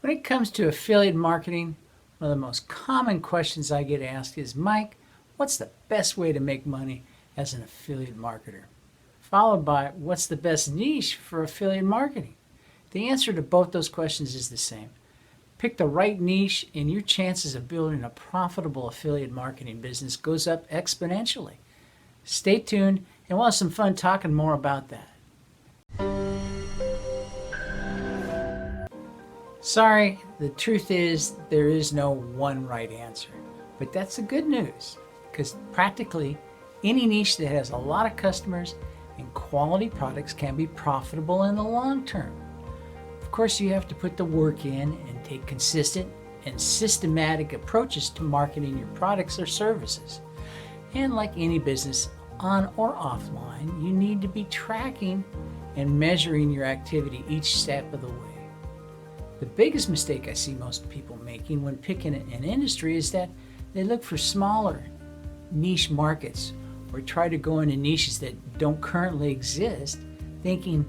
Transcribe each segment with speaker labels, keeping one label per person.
Speaker 1: When it comes to affiliate marketing, one of the most common questions I get asked is, Mike, what's the best way to make money as an affiliate marketer? Followed by, what's the best niche for affiliate marketing? The answer to both those questions is the same. Pick the right niche and your chances of building a profitable affiliate marketing business goes up exponentially. Stay tuned and we'll have some fun talking more about that. Sorry, the truth is there is no one right answer. But that's the good news, because practically any niche that has a lot of customers and quality products can be profitable in the long term. Of course, you have to put the work in and take consistent and systematic approaches to marketing your products or services. And like any business, on or offline, you need to be tracking and measuring your activity each step of the way. The biggest mistake I see most people making when picking an industry is that they look for smaller niche markets or try to go into niches that don't currently exist, thinking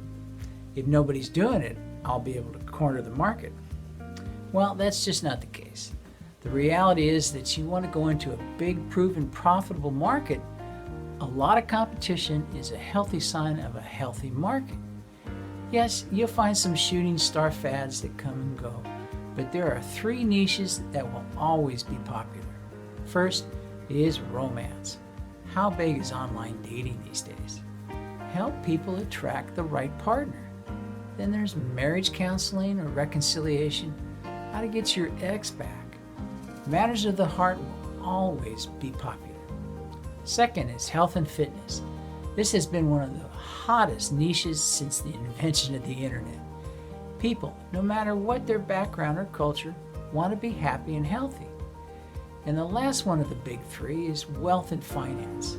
Speaker 1: if nobody's doing it, I'll be able to corner the market. Well, that's just not the case. The reality is that you want to go into a big, proven, profitable market. A lot of competition is a healthy sign of a healthy market. Yes, you'll find some shooting star fads that come and go, but there are 3 niches that will always be popular. First is romance. How big is online dating these days? Help people attract the right partner. Then there's marriage counseling or reconciliation, how to get your ex back. Matters of the heart will always be popular. Second is health and fitness. This has been one of the hottest niches since the invention of the internet. People, no matter what their background or culture, want to be happy and healthy. And the last one of the big 3 is wealth and finance.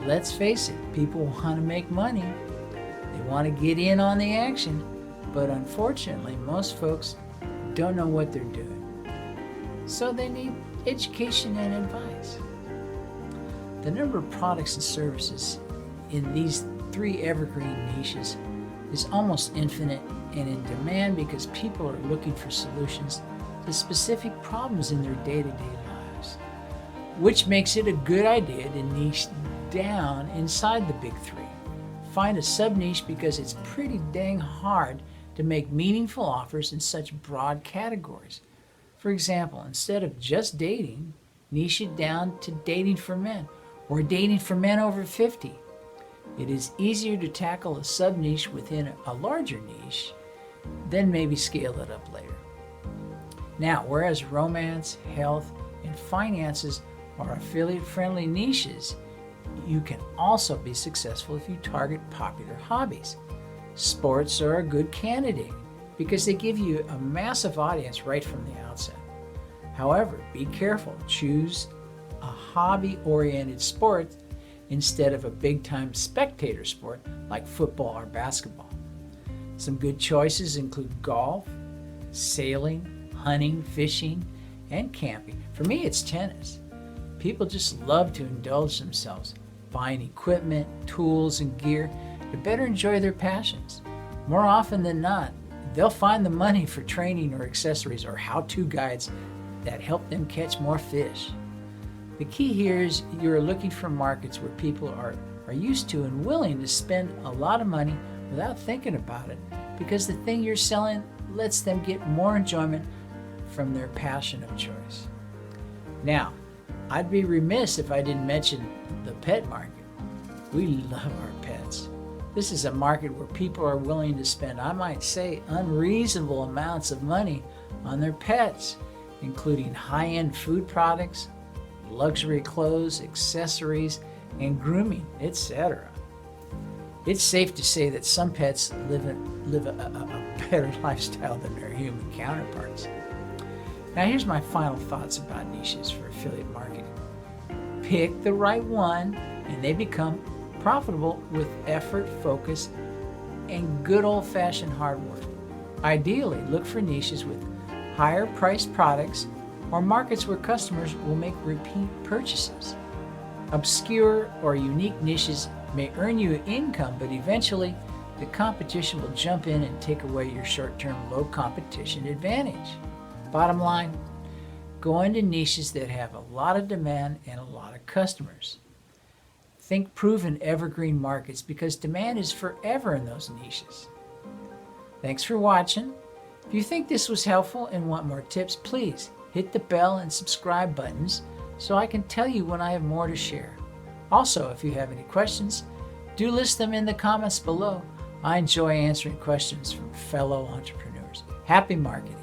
Speaker 1: Let's face it, people want to make money. They want to get in on the action, but unfortunately, most folks don't know what they're doing. So they need education and advice. The number of products and services in these 3 evergreen niches is almost infinite and in demand because people are looking for solutions to specific problems in their day-to-day lives, which makes it a good idea to niche down inside the big 3. Find a sub-niche because it's pretty dang hard to make meaningful offers in such broad categories. For example, instead of just dating, niche it down to dating for men or dating for men over 50. It is easier to tackle a sub-niche within a larger niche, then maybe scale it up later. Now, whereas romance, health, and finances are affiliate-friendly niches, you can also be successful if you target popular hobbies. Sports are a good candidate because they give you a massive audience right from the outset. However, be careful. Choose a hobby-oriented sport instead of a big-time spectator sport like football or basketball. Some good choices include golf, sailing, hunting, fishing, and camping. For me, it's tennis. People just love to indulge themselves, buying equipment, tools, and gear to better enjoy their passions. More often than not, they'll find the money for training or accessories or how-to guides that help them catch more fish. The key here is you're looking for markets where people are used to and willing to spend a lot of money without thinking about it, because the thing you're selling lets them get more enjoyment from their passion of choice. Now, I'd be remiss if I didn't mention the pet market. We love our pets. This is a market where people are willing to spend, I might say, unreasonable amounts of money on their pets, including high-end food products, luxury clothes, accessories, and grooming, etc. It's safe to say that some pets live a better lifestyle than their human counterparts. Now here's my final thoughts about niches for affiliate marketing. Pick the right one and they become profitable with effort, focus, and good old-fashioned hard work. Ideally, look for niches with higher priced products or markets where customers will make repeat purchases. Obscure or unique niches may earn you income, but eventually the competition will jump in and take away your short-term low competition advantage. Bottom line, go into niches that have a lot of demand and a lot of customers. Think proven evergreen markets because demand is forever in those niches. Thanks for watching. If you think this was helpful and want more tips, please hit the bell and subscribe buttons so I can tell you when I have more to share. Also, if you have any questions, do list them in the comments below. I enjoy answering questions from fellow entrepreneurs. Happy marketing.